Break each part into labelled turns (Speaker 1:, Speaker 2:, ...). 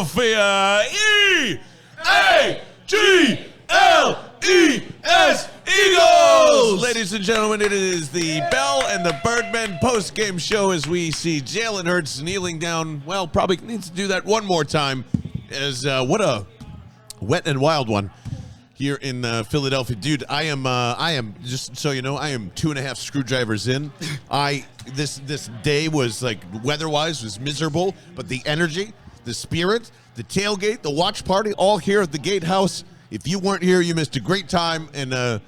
Speaker 1: Philadelphia E-A-G-L-E-S Eagles! Ladies and gentlemen, it is the Bell and the Birdmen post-game show as we see Jalen Hurts kneeling down. Well, probably needs to do that one more time as what a wet and wild one here in Philadelphia. Dude, I am just so you know, I am 2.5 screwdrivers in. This day was like weather-wise was miserable, but the energy, the spirit, the tailgate, the watch party, all here at the Gatehouse. If you weren't here, you missed a great time and a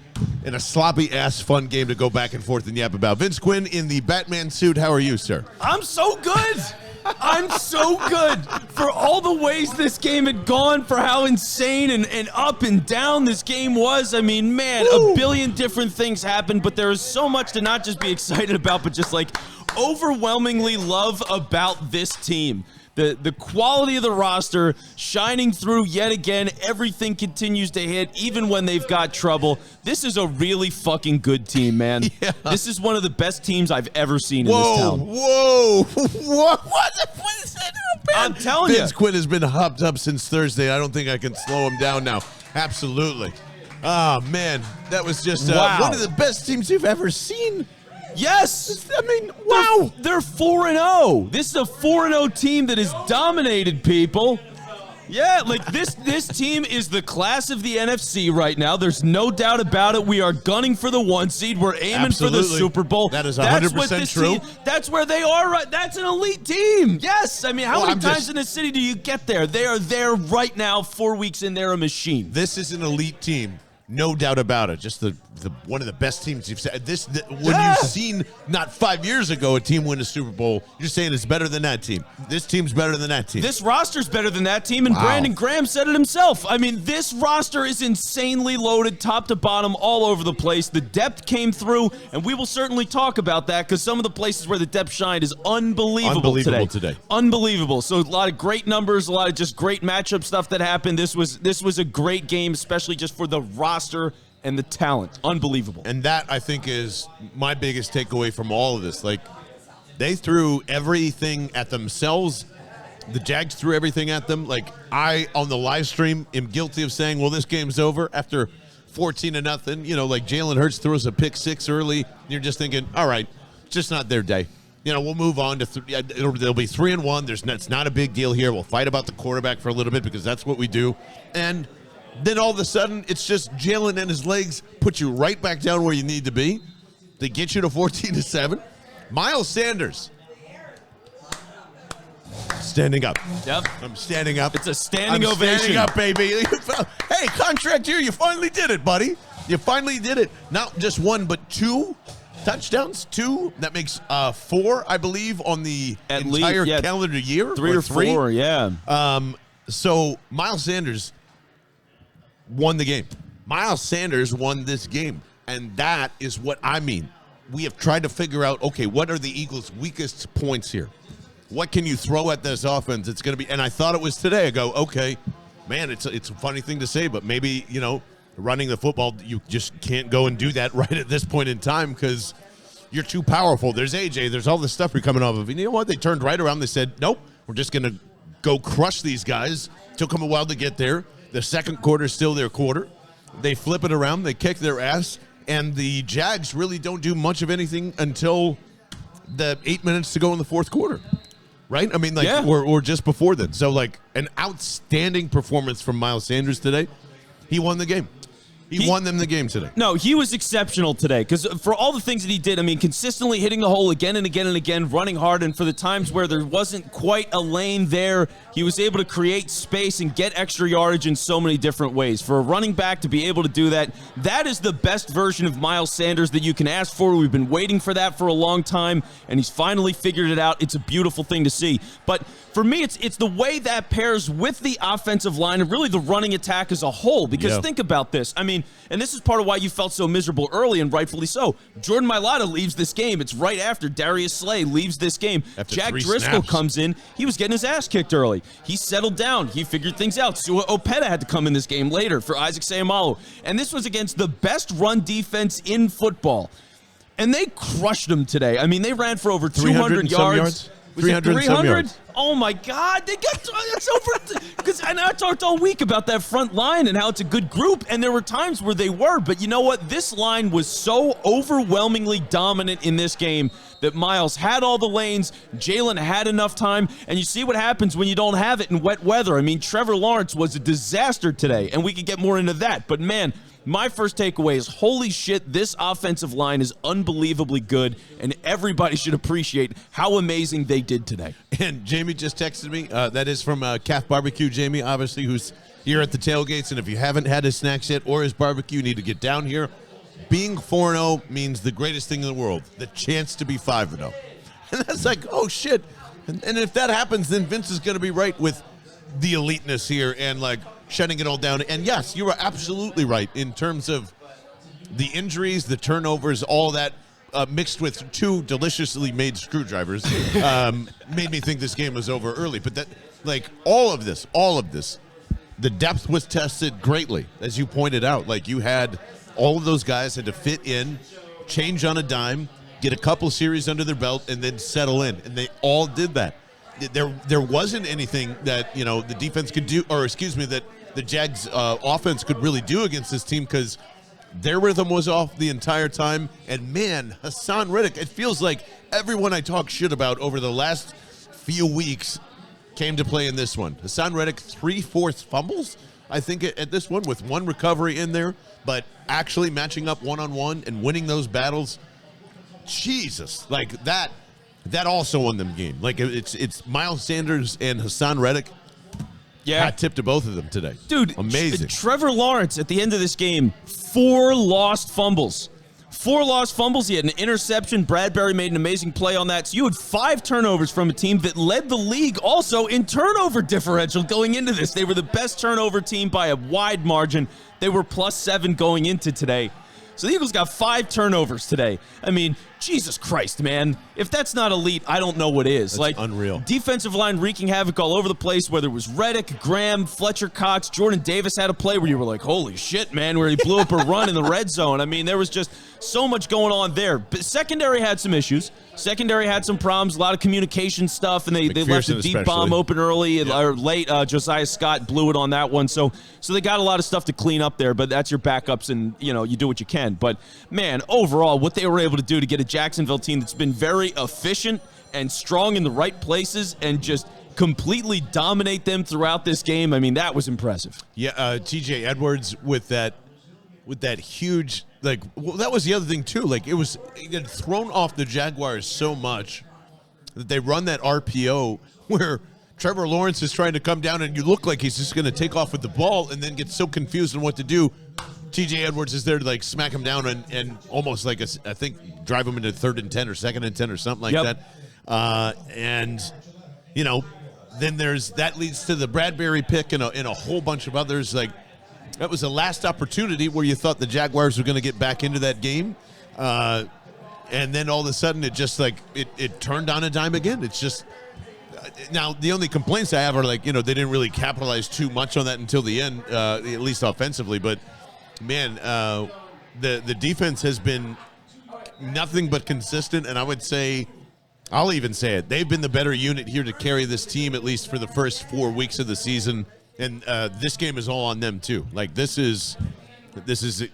Speaker 1: sloppy-ass fun game to go back and forth and yap about. Vince Quinn in the Batman suit. How are you, sir?
Speaker 2: I'm so good. I'm so good for all the ways this game had gone, for how insane and up and down this game was. I mean, man, a billion different things happened, but there is so much to not just be excited about, but just like overwhelmingly love about this team. The quality of the roster shining through yet again. Everything continues to hit, even when they've got trouble. This is a really fucking good team, man. Yeah. This is one of the best teams I've ever seen in this town.
Speaker 1: Whoa! What is that?
Speaker 2: I'm telling you.
Speaker 1: Vince Quinn has been hopped up since Thursday. I don't think I can slow him down now. Absolutely. Oh, man. That was just one of the best teams you've ever seen.
Speaker 2: Yes!
Speaker 1: I mean, wow!
Speaker 2: They're 4-0. This is a 4-0 team that has dominated people. Yeah, like this team is the class of the NFC right now. There's no doubt about it. We are gunning for the 1 seed. We're aiming for the Super Bowl.
Speaker 1: That is 100% true.
Speaker 2: That's where they are right. That's an elite team. Yes. I mean, how many times in the city do you get there? They are there right now, 4 weeks in. They're a machine.
Speaker 1: This is an elite team. No doubt about it. Just the one of the best teams you've seen. You've seen not 5 years ago a team win a Super Bowl, you're saying it's better than that team. This team's better than that team.
Speaker 2: This roster's better than that team, and Brandon Graham said it himself. I mean, this roster is insanely loaded, top to bottom, all over the place. The depth came through, and we will certainly talk about that because some of the places where the depth shined is unbelievable today. Unbelievable. So a lot of great numbers, a lot of just great matchup stuff that happened. This was a great game, especially just for the roster and the talent. Unbelievable.
Speaker 1: And that, I think, is my biggest takeaway from all of this. Like, they threw everything at themselves. The Jags threw everything at them. Like, I, on the live stream, am guilty of saying, well, this game's over after 14-0. You know, like Jalen Hurts throws a pick 6 early. You're just thinking, all right, it's just not their day. You know, we'll move on to they'll be 3-1. It's not a big deal here. We'll fight about the quarterback for a little bit because that's what we do. And then all of a sudden, it's just Jalen and his legs put you right back down where you need to be. They get you to 14-7. Miles Sanders. Standing up.
Speaker 2: Yep.
Speaker 1: I'm standing up.
Speaker 2: It's a standing ovation.
Speaker 1: Standing up, baby. Hey, contract year, you finally did it, buddy. You finally did it. Not just 1, but 2 touchdowns. 2. That makes 4, I believe, on the entire calendar year.
Speaker 2: 3 or 4, yeah.
Speaker 1: So Miles Sanders won the game. Miles Sanders won this game. And that is what I mean. We have tried to figure out, okay, what are the Eagles' weakest points here? What can you throw at this offense? It's going to be, and I thought it was today. I go, okay, man, it's a funny thing to say, but maybe, you know, running the football, you just can't go and do that right at this point in time because you're too powerful. There's AJ. There's all this stuff you're coming off of. And you know what? They turned right around. They said, nope, we're just going to go crush these guys. It took them a while to get there. The second quarter is still their quarter. They flip it around. They kick their ass. And the Jags really don't do much of anything until the 8 minutes to go in the fourth quarter. Right? I mean, like, or just before then. So, like, an outstanding performance from Miles Sanders today. He won the game. He won them the game today.
Speaker 2: No, he was exceptional today because for all the things that he did, I mean, consistently hitting the hole again and again and again, running hard, and for the times where there wasn't quite a lane there, he was able to create space and get extra yardage in so many different ways. For a running back to be able to do that, that is the best version of Miles Sanders that you can ask for. We've been waiting for that for a long time, and he's finally figured it out. It's a beautiful thing to see. But for me, it's the way that pairs with the offensive line and really the running attack as a whole. Because think about this. I mean, and this is part of why you felt so miserable early, and rightfully so. Jordan Mailata leaves this game. It's right after Darius Slay leaves this game.
Speaker 1: After
Speaker 2: Jack Driscoll comes in. He was getting his ass kicked early. He settled down. He figured things out. Sua Opeta had to come in this game later for Isaac Seumalo. And this was against the best run defense in football. And they crushed them today. I mean, they ran for over 200 yards. Was it
Speaker 1: 300 and some yards.
Speaker 2: Oh my God, they got that's over. Because I talked all week about that front line and how it's a good group, and there were times where they were. But you know what? This line was so overwhelmingly dominant in this game that Miles had all the lanes, Jalen had enough time, and you see what happens when you don't have it in wet weather. I mean, Trevor Lawrence was a disaster today, and we could get more into that. But man, my first takeaway is, holy shit, this offensive line is unbelievably good, and everybody should appreciate how amazing they did today.
Speaker 1: And Jamie just texted me. That is from Calf Barbecue, Jamie, obviously, who's here at the tailgates. And if you haven't had his snacks yet or his barbecue, you need to get down here. Being 4-0 means the greatest thing in the world, the chance to be 5-0. And that's like, oh, shit. And if that happens, then Vince is going to be right with the eliteness here and, like, shutting it all down. And yes, you are absolutely right in terms of the injuries, the turnovers, all that mixed with two deliciously made screwdrivers made me think this game was over early. But that, like, all of this, the depth was tested greatly, as you pointed out. Like, you had all of those guys had to fit in, change on a dime, get a couple series under their belt, and then settle in. And they all did that. There wasn't anything that, you know, the defense could do, or excuse me, that the Jags offense could really do against this team, because their rhythm was off the entire time. And man, Hassan Redick, it feels like everyone I talk shit about over the last few weeks came to play in this one. Hassan Redick, 3 forced fumbles, I think, at this one, with one recovery in there, but actually matching up one-on-one and winning those battles. Jesus, like that also won them game. Like, it's Miles Sanders and Hassan Redick.
Speaker 2: Yeah.
Speaker 1: Hat tip to both of them today.
Speaker 2: Dude,
Speaker 1: amazing.
Speaker 2: Trevor Lawrence, at the end of this game, 4 lost fumbles. 4 lost fumbles. He had an interception. Bradbury made an amazing play on that. So you had 5 turnovers from a team that led the league also in turnover differential going into this. They were the best turnover team by a wide margin. They were +7 going into today. So the Eagles got 5 turnovers today. I mean, Jesus Christ, man. If that's not elite, I don't know what is.
Speaker 1: That's
Speaker 2: like,
Speaker 1: unreal.
Speaker 2: Defensive line wreaking havoc all over the place, whether it was Redick, Graham, Fletcher Cox, Jordan Davis had a play where you were like, holy shit, man, where he blew up a run in the red zone. I mean, there was just so much going on there. But secondary had some issues. Secondary had some problems, a lot of communication stuff, and they left a deep bomb open early or late. Josiah Scott blew it on that one. So they got a lot of stuff to clean up there, but that's your backups, and, you know, you do what you can. But, man, overall, what they were able to do to get a Jacksonville team that's been very efficient and strong in the right places and just completely dominate them throughout this game, I mean, that was impressive.
Speaker 1: Yeah, T.J. Edwards with that huge, like, well, that was the other thing too. Like, it had thrown off the Jaguars so much that they run that RPO where Trevor Lawrence is trying to come down and you look like he's just going to take off with the ball and then gets so confused on what to do. T.J. Edwards is there to, like, smack him down and almost, like, I think, drive him into 3rd and 10 or 2nd and 10 or something like that. And, you know, then that leads to the Bradbury pick and a whole bunch of others. Like, that was the last opportunity where you thought the Jaguars were going to get back into that game. And then all of a sudden it just, like, it turned on a dime again. It's just now the only complaints I have are, like, you know, they didn't really capitalize too much on that until the end, at least offensively. But, man, the defense has been nothing but consistent, and I would say, I'll even say it, they've been the better unit here to carry this team, at least for the first 4 weeks of the season. And this game is all on them too. Like, this is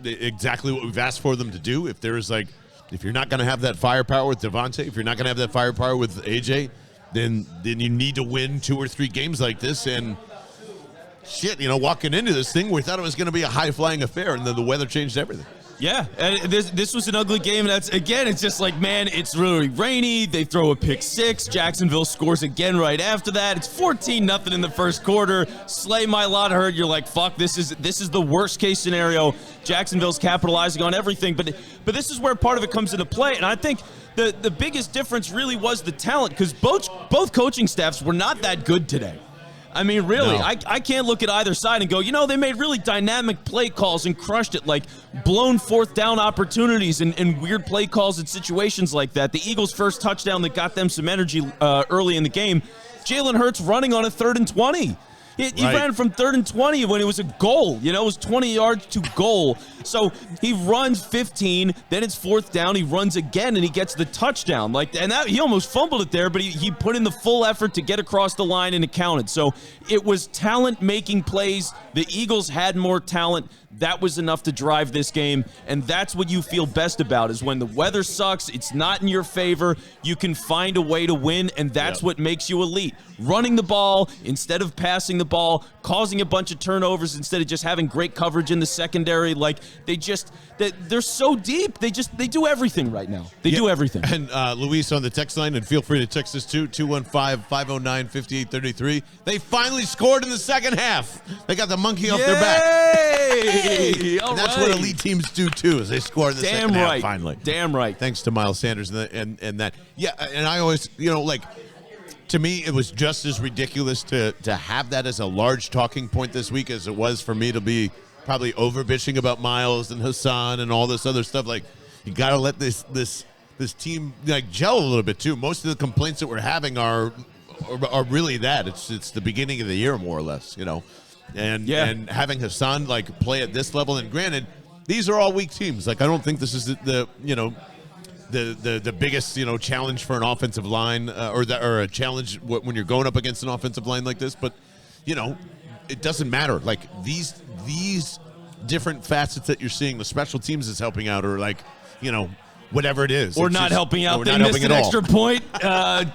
Speaker 1: exactly what we've asked for them to do. If you're not going to have that firepower with Devontae, if you're not going to have that firepower with AJ, then you need to win 2 or 3 games like this. And shit, you know, walking into this thing, we thought it was going to be a high-flying affair, and then the weather changed everything. Yeah,
Speaker 2: and this was an ugly game. That's, again, it's just like, man, it's really rainy. They throw a pick 6. Jacksonville scores again right after that. It's 14-0 in the first quarter. Slay my lot hurt. You're like, fuck, this is the worst case scenario. Jacksonville's capitalizing on everything, but this is where part of it comes into play. And I think the biggest difference really was the talent, because both coaching staffs were not that good today. I mean, really, no. I can't look at either side and go, you know, they made really dynamic play calls and crushed it, like blown 4th down opportunities and weird play calls in situations like that. The Eagles' first touchdown that got them some energy early in the game, Jalen Hurts running on a 3rd and 20. He ran from 3rd and 20 when it was a goal. It was 20 yards to goal. So he runs 15, then it's 4th down. He runs again, and he gets the touchdown. He almost fumbled it there, but he put in the full effort to get across the line, and it counted. So it was talent making plays. The Eagles had more talent. That was enough to drive this game, and that's what you feel best about is when the weather sucks, it's not in your favor, you can find a way to win, and that's what makes you elite. Running the ball instead of passing the ball, causing a bunch of turnovers instead of just having great coverage in the secondary. They're so deep. They do everything right now. They do everything.
Speaker 1: And Luis on the text line, and feel free to text us too, 215-509-5833. They finally scored in the second half. They got the monkey off their back.
Speaker 2: Hey,
Speaker 1: and that's what elite teams do too, is they score in the second half finally.
Speaker 2: Damn right.
Speaker 1: Thanks to Miles Sanders and that. Yeah, and I always, to me, it was just as ridiculous to have that as a large talking point this week as it was for me to be probably over bitching about Miles and Hassan and all this other stuff. Like, you got to let this team gel a little bit too. Most of the complaints that we're having are really that it's the beginning of the year more or less, and having Hassan play at this level. And granted, these are all weak teams. I don't think this is the biggest challenge for an offensive line or a challenge when you're going up against an offensive line like this. But it doesn't matter. These different facets that you're seeing, the special teams is helping out, or whatever it is,
Speaker 2: or not helping out. They missed an extra point.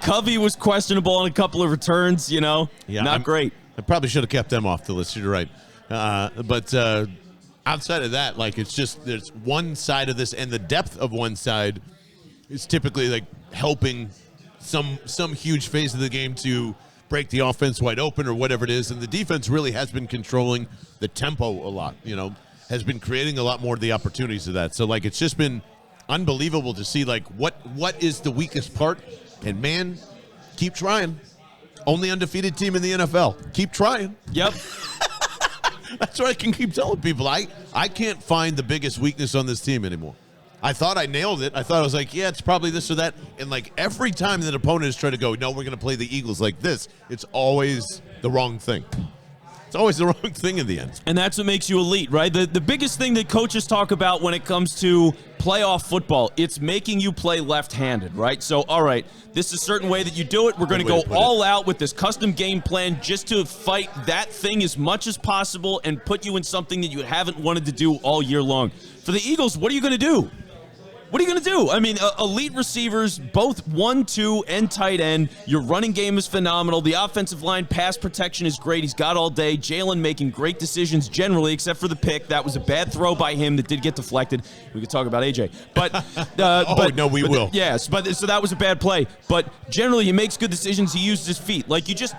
Speaker 2: Covey was questionable on a couple of returns. Not great.
Speaker 1: I probably should have kept them off the list. You're right. But outside of that, it's just there's one side of this, and the depth of one side is typically helping some huge phase of the game to break the offense wide open or whatever it is. And the defense really has been controlling the tempo a lot, has been creating a lot more of the opportunities of that. So it's just been unbelievable to see what is the weakest part. And man, keep trying. Only undefeated team in the NFL. Keep trying.
Speaker 2: Yep.
Speaker 1: That's what I can keep telling people. I can't find the biggest weakness on this team anymore. I thought I nailed it. I thought I was it's probably this or that. And every time that opponent is trying to go, no, we're going to play the Eagles like this, it's always the wrong thing. It's always the wrong thing in the end.
Speaker 2: And that's what makes you elite, right? The biggest thing that coaches talk about when it comes to playoff football, it's making you play left-handed, right? So, all right, this is a certain way that you do it. We're going to go all out with this custom game plan just to fight that thing as much as possible and put you in something that you haven't wanted to do all year long. For the Eagles, what are you going to do? What are you going to do? I mean, elite receivers, both 1, 2, and tight end. Your running game is phenomenal. The offensive line pass protection is great. He's got all day. Jalen making great decisions generally, except for the pick. That was a bad throw by him that did get deflected. We could talk about AJ. But
Speaker 1: no, we will.
Speaker 2: Yes, so that was a bad play. But generally, he makes good decisions. He uses his feet.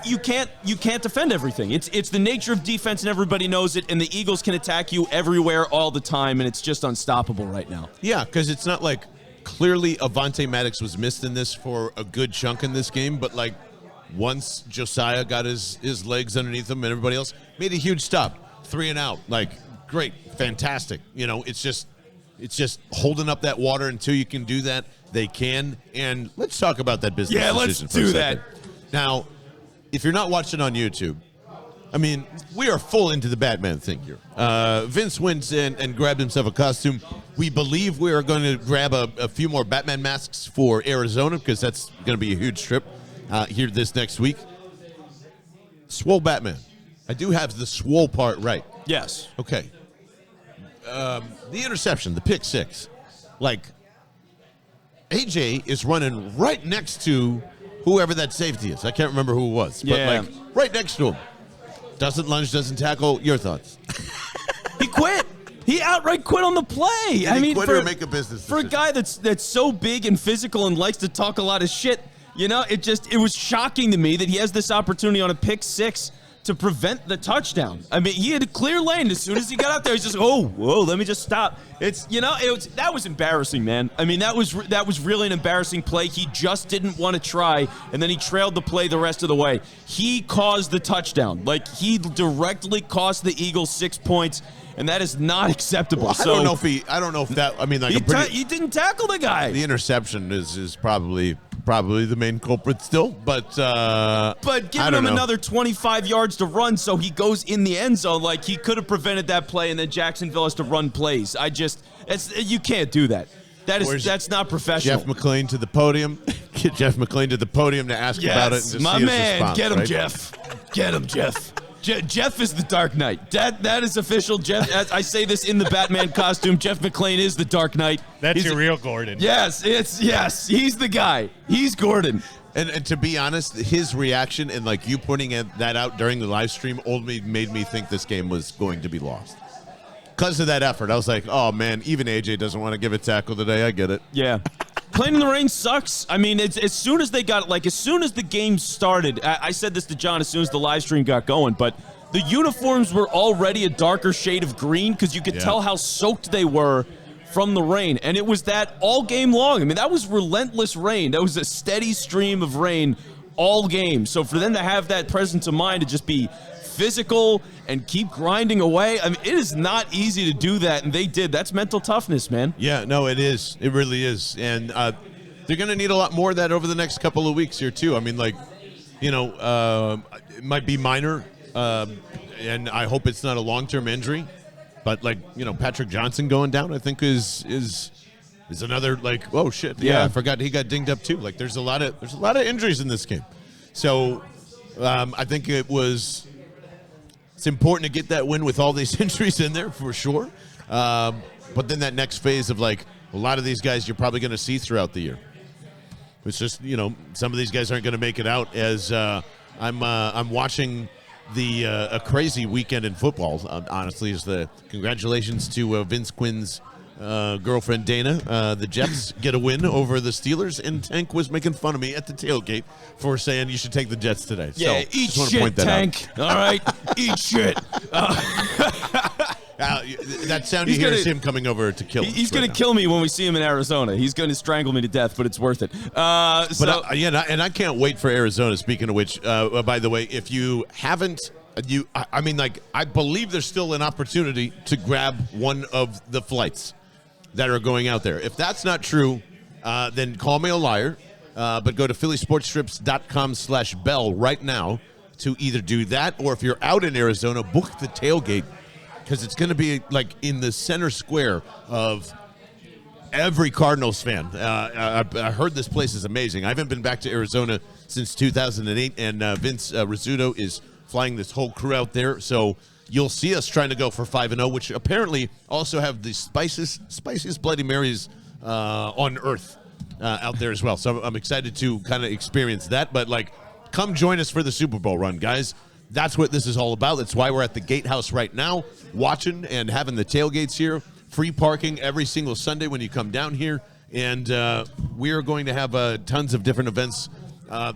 Speaker 2: You can't defend everything. It's the nature of defense, and everybody knows it. And the Eagles can attack you everywhere all the time, and it's just unstoppable right now.
Speaker 1: Yeah, because it's not clearly Avonte Maddox was missed in this for a good chunk in this game, but once Josiah got his legs underneath him and everybody else made a huge stop, 3 and out, great, fantastic. It's just holding up that water until you can do that. They can, and let's talk about that business decision
Speaker 2: let's
Speaker 1: for
Speaker 2: do
Speaker 1: a
Speaker 2: that.
Speaker 1: second. Now, if you're not watching on YouTube, I mean, we are full into the Batman thing here. Vince went in and grabbed himself a costume. We believe we are going to grab a few more Batman masks for Arizona because that's going to be a huge trip here this next week. Swole Batman. I do have the swole part right.
Speaker 2: Yes.
Speaker 1: Okay. The interception, the pick six. AJ is running right next to whoever that safety is. I can't remember who it was. But, right next to him. Doesn't lunge, doesn't tackle. Your thoughts?
Speaker 2: He quit. He outright quit on the play.
Speaker 1: Did he quit or make a business decision?
Speaker 2: For a guy that's so big and physical and likes to talk a lot of shit, it was shocking to me that he has this opportunity on a pick six to prevent the touchdown. I mean, he had a clear lane. As soon as he got out there, he's just, whoa, let me just stop. That was embarrassing, man. I mean, that was really an embarrassing play. He just didn't want to try, and then he trailed the play the rest of the way. He caused the touchdown. He directly cost the Eagles 6 points, and that is not acceptable.
Speaker 1: Well, I don't know if that. I mean,
Speaker 2: he didn't tackle the guy.
Speaker 1: The interception is probably probably the main culprit still, but
Speaker 2: giving him another 25 yards to run so he goes in the end zone, like he could have prevented that play, and then Jacksonville has to run plays. You can't do that. That's not professional.
Speaker 1: Jeff McClain to the podium. Get Jeff McClain to the podium to ask about it. And to
Speaker 2: my
Speaker 1: see
Speaker 2: man.
Speaker 1: his response,
Speaker 2: Get him,
Speaker 1: right?
Speaker 2: Jeff. Get him, Jeff. Jeff is the Dark Knight. That is official. Jeff, I say this in the Batman costume. Jeff McClain is the Dark Knight.
Speaker 3: That's your real Gordon.
Speaker 2: Yes, he's the guy. He's Gordon.
Speaker 1: And to be honest, his reaction and like you putting that out during the live stream only made me think this game was going to be lost. Because of that effort, I was like, oh man, even AJ doesn't want to give a tackle today. I get it.
Speaker 2: Yeah. Playing in the rain sucks. I mean, as soon as the game started, I said this to John as soon as the live stream got going, but the uniforms were already a darker shade of green because you could tell how soaked they were from the rain. And it was that all game long. I mean, that was relentless rain. That was a steady stream of rain all game. So for them to have that presence of mind to just be physical and keep grinding away, I mean, it is not easy to do that, and they did. That's mental toughness, man.
Speaker 1: Yeah, no, it is. It really is. And they're going to need a lot more of that over the next couple of weeks here, too. I mean, like, it might be minor, and I hope it's not a long-term injury. But, like, Patrick Johnson going down, I think, is another, like, oh, shit. Yeah, I forgot he got dinged up, too. Like, there's a lot of injuries in this game. So I think it's important to get that win with all these injuries in there for sure. But then that next phase of like a lot of these guys you're probably going to see throughout the year. It's just, some of these guys aren't going to make it out as I'm watching a crazy weekend in football, honestly, is the congratulations to Vince Quinn's girlfriend Dana. The Jets get a win over the Steelers, and Tank was making fun of me at the tailgate for saying you should take the Jets today.
Speaker 2: Yeah,
Speaker 1: so,
Speaker 2: eat
Speaker 1: just
Speaker 2: shit,
Speaker 1: point that
Speaker 2: Tank.
Speaker 1: out.
Speaker 2: All right, eat shit.
Speaker 1: That sound you hear is him coming over to kill us.
Speaker 2: He's going to kill me when we see him in Arizona. He's going to strangle me to death, but it's worth it.
Speaker 1: And I can't wait for Arizona. Speaking of which, by the way, if you haven't, I believe there's still an opportunity to grab one of the flights that are going out there. If that's not true, then call me a liar. But go to phillysportstrips.com/bell right now to either do that, or if you're out in Arizona, book the tailgate, because it's going to be like in the center square of every Cardinals fan. I heard this place is amazing. I haven't been back to Arizona since 2008, and Vince Rizzuto is flying this whole crew out there. So you'll see us trying to go for 5-0, which apparently also have the spiciest Bloody Marys on earth out there as well. So I'm excited to kind of experience that. But, like, come join us for the Super Bowl run, guys. That's what this is all about. That's why we're at the Gatehouse right now, watching and having the tailgates here. Free parking every single Sunday when you come down here. And we are going to have tons of different events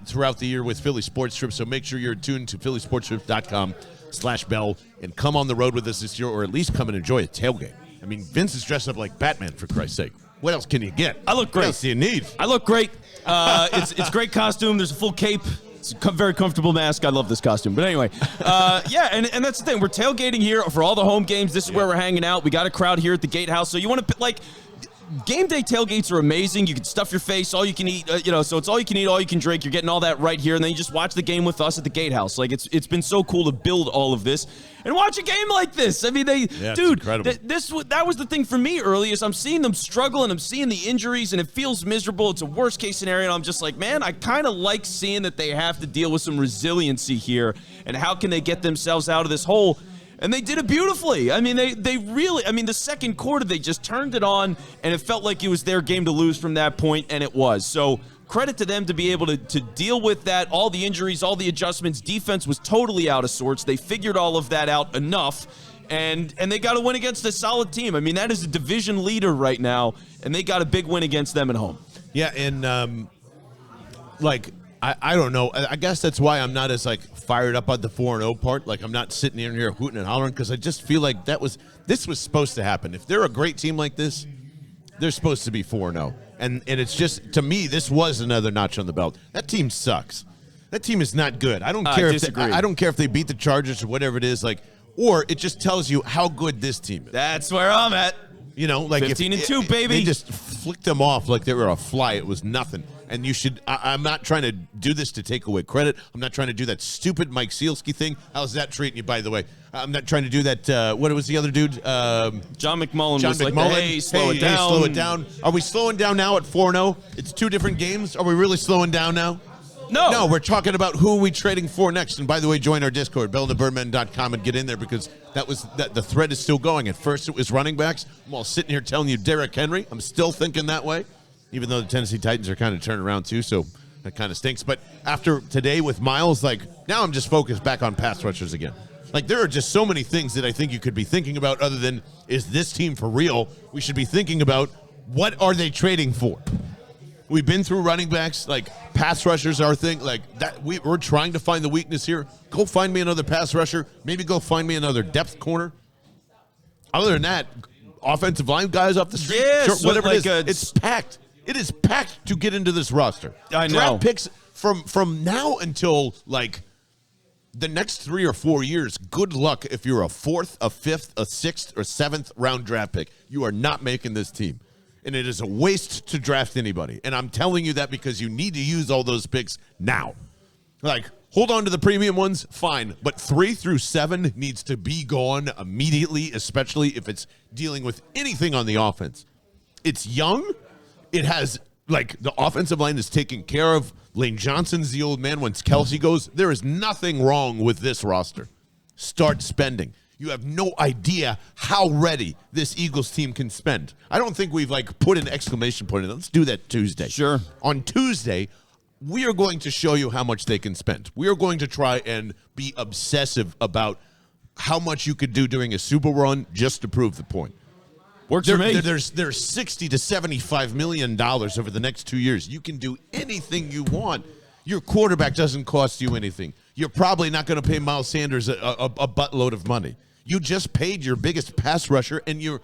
Speaker 1: throughout the year with Philly Sports Trips. So make sure you're tuned to phillysportstrips.com/bell and come on the road with us this year, or at least come and enjoy a tailgate. I mean, Vince is dressed up like Batman, for Christ's sake. What else can you get?
Speaker 2: I look great.
Speaker 1: What else do you need?
Speaker 2: I look great. It's great costume. There's a full cape. It's a very comfortable mask. I love this costume. But anyway, and that's the thing. We're tailgating here for all the home games. This is where we're hanging out. We got a crowd here at the Gatehouse. So you want to, like, game day tailgates are amazing. You can stuff your face, all you can eat, so it's all you can eat, all you can drink. You're getting all that right here, and then you just watch the game with us at the Gatehouse. Like, it's been so cool to build all of this and watch a game like this. I mean, dude, that was the thing for me early, is I'm seeing them struggle and I'm seeing the injuries, and it feels miserable. It's a worst case scenario, and I'm just like, man, I kind of like seeing that they have to deal with some resiliency here, and how can they get themselves out of this hole. And they did it beautifully. I mean, they really, the second quarter, they just turned it on, and it felt like it was their game to lose from that point, and it was. So credit to them to be able to deal with that, all the injuries, all the adjustments. Defense was totally out of sorts. They figured all of that out enough, and they got a win against a solid team. I mean, that is a division leader right now, and they got a big win against them at home.
Speaker 1: Yeah, and, I don't know. I guess that's why I'm not as, like, fired up on the 4-0 part. Like, I'm not sitting in here hooting and hollering, because I just feel like this was supposed to happen. If they're a great team like this, they're supposed to be 4-0. And it's just, to me, this was another notch on the belt. That team sucks. That team is not good. I don't care if they beat the Chargers or whatever it is, like, or it just tells you how good this team is.
Speaker 2: That's where I'm at.
Speaker 1: Like
Speaker 2: 15-2, baby.
Speaker 1: They just flicked them off like they were a fly. It was nothing. And you should. I'm not trying to do this to take away credit. I'm not trying to do that stupid Mike Sealski thing. How's that treating you, by the way? I'm not trying to do that. What was the other dude?
Speaker 2: John McMullen
Speaker 1: John
Speaker 2: was
Speaker 1: McMullen.
Speaker 2: like, hey, slow it down.
Speaker 1: Slow it down. Are we slowing down now at 4-0? It's 2 different games. Are we really slowing down now? No, we're talking about who are we trading for next. And by the way, join our Discord, bellthebirdmen.com, and get in there because the thread is still going. At first, it was running backs. I'm all sitting here telling you Derrick Henry. I'm still thinking that way, even though the Tennessee Titans are kind of turning around too, so that kind of stinks. But after today with Miles, like, now I'm just focused back on pass rushers again. Like, there are just so many things that I think you could be thinking about other than, is this team for real? We should be thinking about, what are they trading for? We've been through running backs, like pass rushers are our thing. Like that, we're trying to find the weakness here. Go find me another pass rusher. Maybe go find me another depth corner. Other than that, offensive line guys off the street,
Speaker 2: yeah,
Speaker 1: sure,
Speaker 2: so
Speaker 1: whatever
Speaker 2: like
Speaker 1: it is. It's packed. It is packed to get into this roster.
Speaker 2: I know.
Speaker 1: Draft picks from now until like the next 3 or 4 years. Good luck if you're a 4th, a 5th, a 6th, or 7th round draft pick. You are not making this team. And it is a waste to draft anybody. And I'm telling you that because you need to use all those picks now. Like, hold on to the premium ones, fine. But 3 through 7 needs to be gone immediately, especially if it's dealing with anything on the offense. It's young. It has, like, the offensive line is taken care of. Lane Johnson's the old man once Kelsey goes. There is nothing wrong with this roster. Start spending. You have no idea how ready this Eagles team can spend. I don't think we've, like, put an exclamation point in it. Let's do that Tuesday.
Speaker 2: Sure.
Speaker 1: On Tuesday, we are going to show you how much they can spend. We are going to try and be obsessive about how much you could do during a Super run just to prove the point.
Speaker 2: Works for me.
Speaker 1: There's $60 to $75 million over the next 2 years. You can do anything you want. Your quarterback doesn't cost you anything. You're probably not going to pay Miles Sanders a buttload of money. You just paid your biggest pass rusher, and you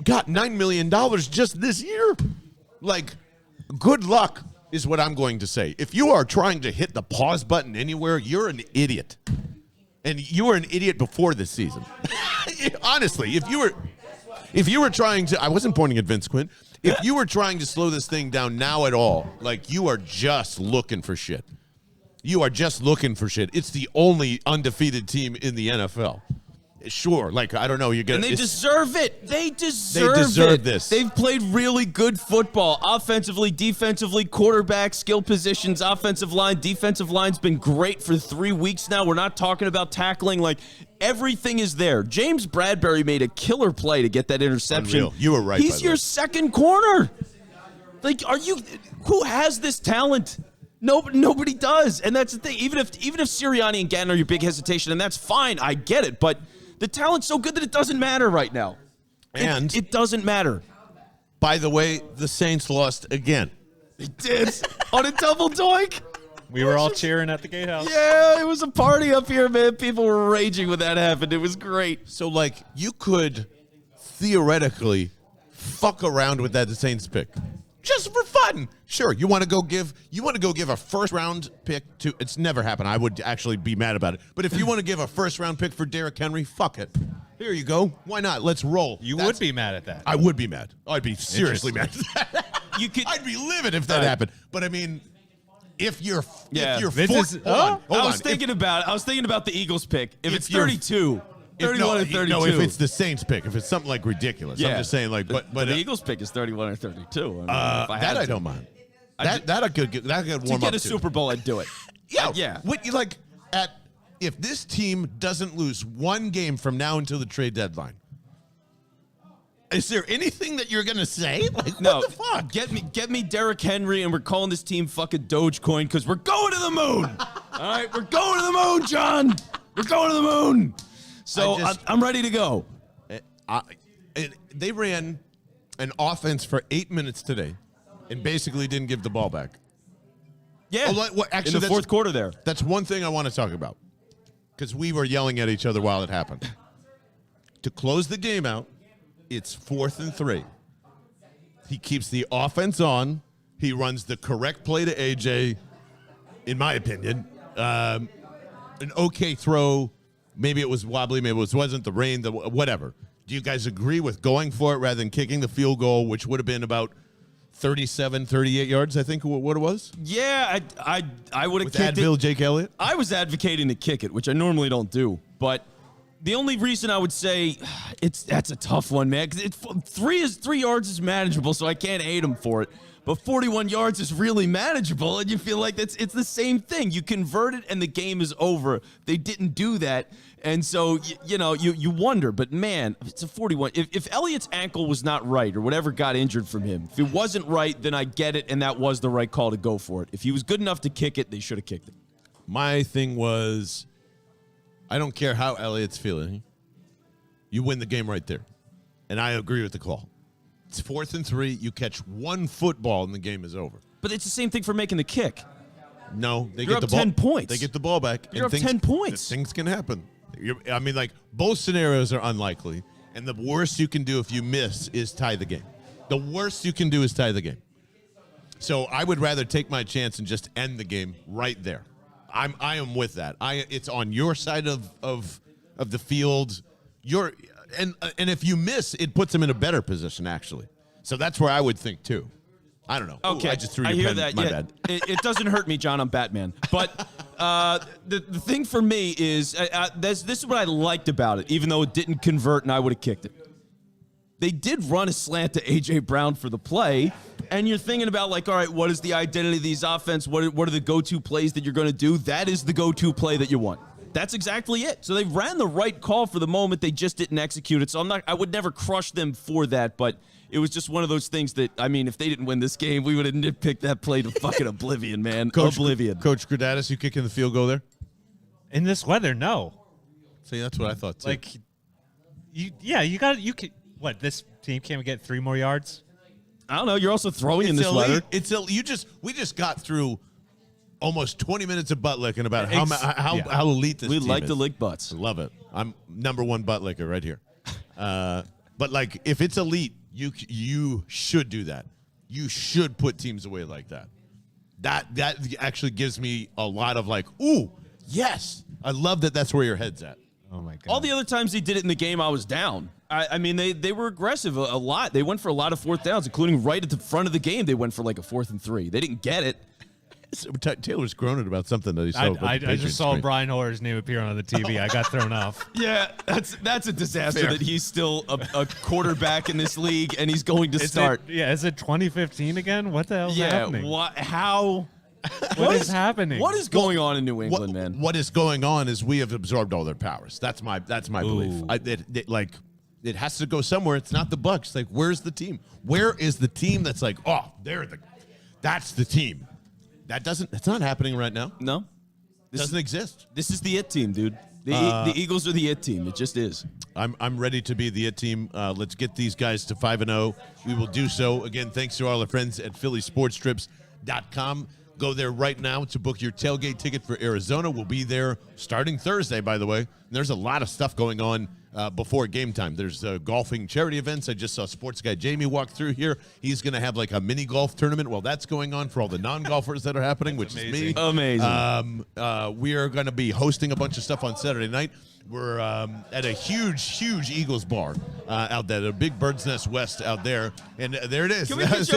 Speaker 1: got $9 million just this year. Like, good luck is what I'm going to say. If you are trying to hit the pause button anywhere, you're an idiot. And you were an idiot before this season. Honestly, if you were trying to, I wasn't pointing at Vince Quinn. If you were trying to slow this thing down now at all, like, you are just looking for shit. You are just looking for shit. It's the only undefeated team in the NFL. Sure, like, I don't know.
Speaker 2: And they deserve it. They deserve
Speaker 1: this.
Speaker 2: They've played really good football, offensively, defensively, quarterback, skill positions, offensive line. Defensive line's been great for 3 weeks now. We're not talking about tackling. Like, everything is there. James Bradbury made a killer play to get that interception.
Speaker 1: Unreal. You were right.
Speaker 2: He's your second corner. Like, who has this talent? Nobody does. And that's the thing. Even if Sirianni and Gannon are your big hesitation, and that's fine, I get it. But the talent's so good that it doesn't matter right now.
Speaker 1: And
Speaker 2: it doesn't matter.
Speaker 1: By the way, the Saints lost again.
Speaker 2: They did. On a double doink.
Speaker 3: We were all cheering at the gatehouse.
Speaker 2: Yeah, it was a party up here, man. People were raging when that happened. It was great.
Speaker 1: So, like, you could theoretically fuck around with that Saints pick. Just for fun. Sure, you want to go give a first round pick to, it's never happened. I would actually be mad about it. But if you want to give a first round pick for Derrick Henry, fuck it. Here you go. Why not? Let's roll.
Speaker 3: You would be mad at that.
Speaker 1: I would be mad. I'd be seriously mad at that. I'd be livid if that happened. But I mean, if you're
Speaker 2: I was thinking about the Eagles pick. If it's 32. 31 or 32.
Speaker 1: No, if it's the Saints pick, if it's something like ridiculous, I'm just saying, like, but
Speaker 2: the Eagles pick is 31 or 32. I mean,
Speaker 1: I don't mind. That could warm up.
Speaker 2: To get a Super Bowl, I'd do it.
Speaker 1: Yeah. What you like if this team doesn't lose one game from now until the trade deadline, is there anything that you're gonna say? Like, what the fuck?
Speaker 2: Get me Derrick Henry, and we're calling this team fucking Dogecoin because we're going to the moon. All right, we're going to the moon, John. We're going to the moon. So I'm ready to go.
Speaker 1: They ran an offense for 8 minutes today and basically didn't give the ball back.
Speaker 2: Yeah,
Speaker 1: actually,
Speaker 2: in the fourth quarter there.
Speaker 1: That's one thing I want to talk about because we were yelling at each other while it happened. To close the game out, it's 4th and 3. He keeps the offense on. He runs the correct play to AJ, in my opinion. An okay throw. Maybe it was wobbly, maybe it wasn't, the rain, whatever. Do you guys agree with going for it rather than kicking the field goal, which would have been about 37, 38 yards, I think what it was.
Speaker 2: Yeah, I would have
Speaker 1: With
Speaker 2: kicked
Speaker 1: Advil,
Speaker 2: it.
Speaker 1: Jake Elliott.
Speaker 2: I was advocating to kick it, which I normally don't do. But the only reason I would say that's a tough one, man. Because 3 yards is manageable, so I can't hate him for it. But 41 yards is really manageable, and you feel like it's the same thing. You convert it, and the game is over. They didn't do that, and so you wonder. But man, it's a 41. If Elliott's ankle was not right or whatever got injured from him, if it wasn't right, then I get it, and that was the right call to go for it. If he was good enough to kick it, they should have kicked it.
Speaker 1: My thing was, I don't care how Elliott's feeling. You win the game right there, and I agree with the call. It's 4th and 3. You catch one football, and the game is over.
Speaker 2: But it's the same thing for making the kick.
Speaker 1: No, they
Speaker 2: You're
Speaker 1: get the
Speaker 2: up
Speaker 1: ball.
Speaker 2: 10 points.
Speaker 1: They get the ball back.
Speaker 2: You're up 10 points.
Speaker 1: Things can happen. Both scenarios are unlikely, and the worst you can do if you miss is tie the game. The worst you can do is tie the game. So I would rather take my chance and just end the game right there. I am with that. It's on your side of the field. And if you miss, it puts them in a better position actually. So that's where I would think too. I don't know.
Speaker 2: Okay,
Speaker 1: Ooh, I just threw
Speaker 2: I
Speaker 1: your
Speaker 2: hear
Speaker 1: pen.
Speaker 2: that.
Speaker 1: My
Speaker 2: Yeah,
Speaker 1: bad.
Speaker 2: it doesn't hurt me, John. I'm Batman. But the thing for me is this is what I liked about it, even though it didn't convert and I would have kicked it. They did run a slant to A.J. Brown for the play, and you're thinking about, like, all right, what is the identity of these offense? What are the go-to plays that you're going to do? That is the go-to play that you want. That's exactly it. So they ran the right call for the moment. They just didn't execute it. So I would never crush them for that, but it was just one of those things that, I mean, if they didn't win this game, we would have nitpicked that play to fucking oblivion, man. Oblivion.
Speaker 1: Coach Gradatis, you kicking the field goal there?
Speaker 3: In this weather, no.
Speaker 1: See, that's what I thought too.
Speaker 3: Like, you can. What, this team can't get 3 more yards?
Speaker 2: I don't know. You're also throwing in this
Speaker 1: elite.
Speaker 2: weather.
Speaker 1: We just got through almost 20 minutes of butt licking about how elite this
Speaker 2: We
Speaker 1: team
Speaker 2: like
Speaker 1: is.
Speaker 2: to lick butts.
Speaker 1: I love it. I'm #1 butt licker right here. But like, if it's elite, you should do that. You should put teams away like that. That actually gives me a lot of like, ooh, yes. I love that. That's where your head's at.
Speaker 3: Oh my god!
Speaker 2: All the other times they did it in the game, I was down. I mean, they were aggressive a lot. They went for a lot of 4th downs, including right at the front of the game. They went for like a 4th and 3. They didn't get it.
Speaker 1: Taylor's groaning about something that he saw.
Speaker 3: I just saw Brian Hoyer's name appear on the TV. I got thrown off.
Speaker 2: Yeah, that's a disaster
Speaker 1: Fair.
Speaker 2: that he's still a quarterback in this league and he's going to start.
Speaker 3: Is it 2015 again? What the hell is happening?
Speaker 2: How?
Speaker 3: What is happening?
Speaker 2: What is going on in New England, man?
Speaker 1: What is going on is we have absorbed all their powers. That's my belief. It has to go somewhere. It's not the Bucs. Like, where's the team? Where is the team that's like, oh, that's the team? That's not happening right now.
Speaker 2: No,
Speaker 1: Doesn't exist.
Speaker 2: This is the it team, dude. The Eagles are the it team. It just is.
Speaker 1: I'm ready to be the it team. Let's get these guys to 5-0. We will do so. Again, thanks to all our friends at PhillySportsTrips.com. Go there right now to book your tailgate ticket for Arizona. We'll be there starting Thursday, by the way. There's a lot of stuff going on before game time. There's golfing charity events. I just saw sports guy Jamie walk through here. He's going to have like a mini golf tournament while that's going on for all the non-golfers that are happening, which is me.
Speaker 2: Amazing.
Speaker 1: We are going to be hosting a bunch of stuff on Saturday night. We're at a huge Eagles bar out there, a big Bird's Nest West out there, and there it is.
Speaker 2: Can we get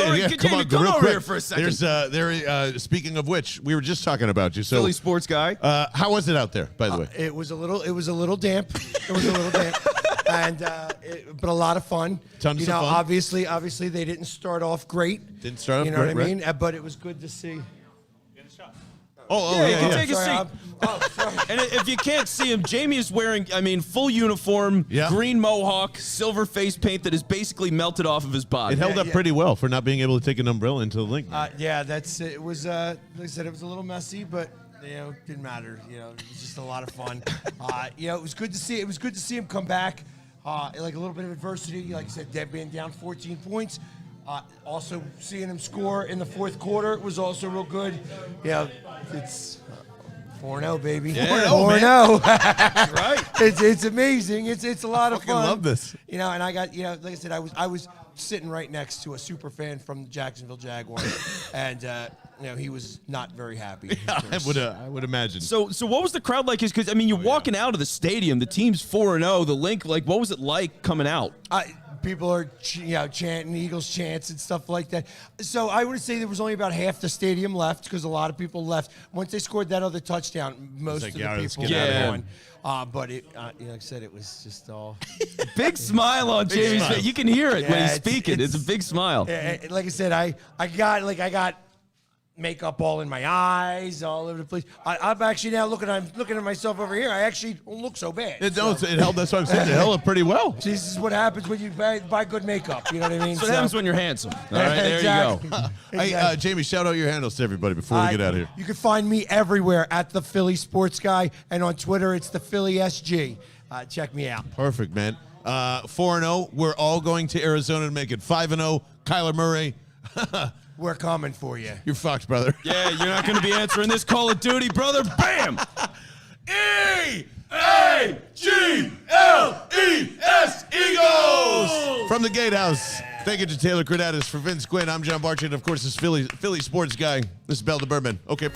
Speaker 2: you over, come over here for a second?
Speaker 1: There's speaking of which, we were just talking about you. So,
Speaker 2: Philly sports guy.
Speaker 1: how was it out there, by the way?
Speaker 4: It was a little damp. It was a little damp, and but a lot of fun.
Speaker 1: Tons of fun.
Speaker 4: Obviously, they didn't start off great.
Speaker 1: Didn't start off
Speaker 4: You know
Speaker 1: great,
Speaker 4: what I mean? But it was good to see.
Speaker 2: You can take a
Speaker 4: Sorry,
Speaker 2: seat.
Speaker 4: sorry.
Speaker 2: And if you can't see him, Jamie is wearing, full uniform,
Speaker 1: Yeah.
Speaker 2: green mohawk, silver face paint that is basically melted off of his body.
Speaker 1: It held up pretty well for not being able to take an umbrella into the link.
Speaker 4: That's it. Was like I said, it was a little messy, but didn't matter. It was just a lot of fun. It was good to see. It was good to see him come back. Like a little bit of adversity, like I said, Deb being down 14 points. Also seeing him score in the 4th quarter was also real good. It's 4-0, baby.
Speaker 1: Yeah,
Speaker 4: 4-0.
Speaker 2: That's right.
Speaker 4: It's amazing. It's a lot of
Speaker 1: fucking
Speaker 4: fun.
Speaker 1: love this.
Speaker 4: And I got like I said, I was sitting right next to a super fan from the Jacksonville Jaguars, and he was not very happy.
Speaker 1: I would imagine.
Speaker 2: So what was the crowd like? Because you're walking out of the stadium. The team's 4-0. The link, like, what was it like coming out?
Speaker 4: people are chanting Eagles chants and stuff like that. So I would say there was only about half the stadium left because a lot of people left. Once they scored that other touchdown, most of the people were gone. But like I said, it was just all
Speaker 2: big smile on Jamie's face. You can hear it when he's speaking. It's a big smile.
Speaker 4: Like I said, I got makeup all in my eyes, all over the place. I'm actually now looking at myself over here. I actually don't look so bad.
Speaker 1: It held. That's what I'm saying. It held up pretty well.
Speaker 4: This is what happens when you buy good makeup. You know what I mean?
Speaker 2: That's what happens when you're handsome. All right, there
Speaker 4: exactly.
Speaker 2: you go.
Speaker 1: Hey, Jamie, shout out your handles to everybody before we get out of here.
Speaker 4: You can find me everywhere at the Philly Sports Guy, and on Twitter it's the Philly SG. Check me out.
Speaker 1: Perfect, man. 4-0. We're all going to Arizona to make it 5-0. Kyler Murray.
Speaker 4: We're coming for you.
Speaker 1: You're fucked, brother.
Speaker 2: Yeah, you're not going to be answering this Call of Duty, brother. Bam!
Speaker 1: E-A-G-L-E-S, Eagles! From the Gatehouse. Thank you to Taylor Cordatis. For Vince Quinn, I'm John Barchi, and of course, this Philly Sports Guy. This is Bell the Birdman. Okay.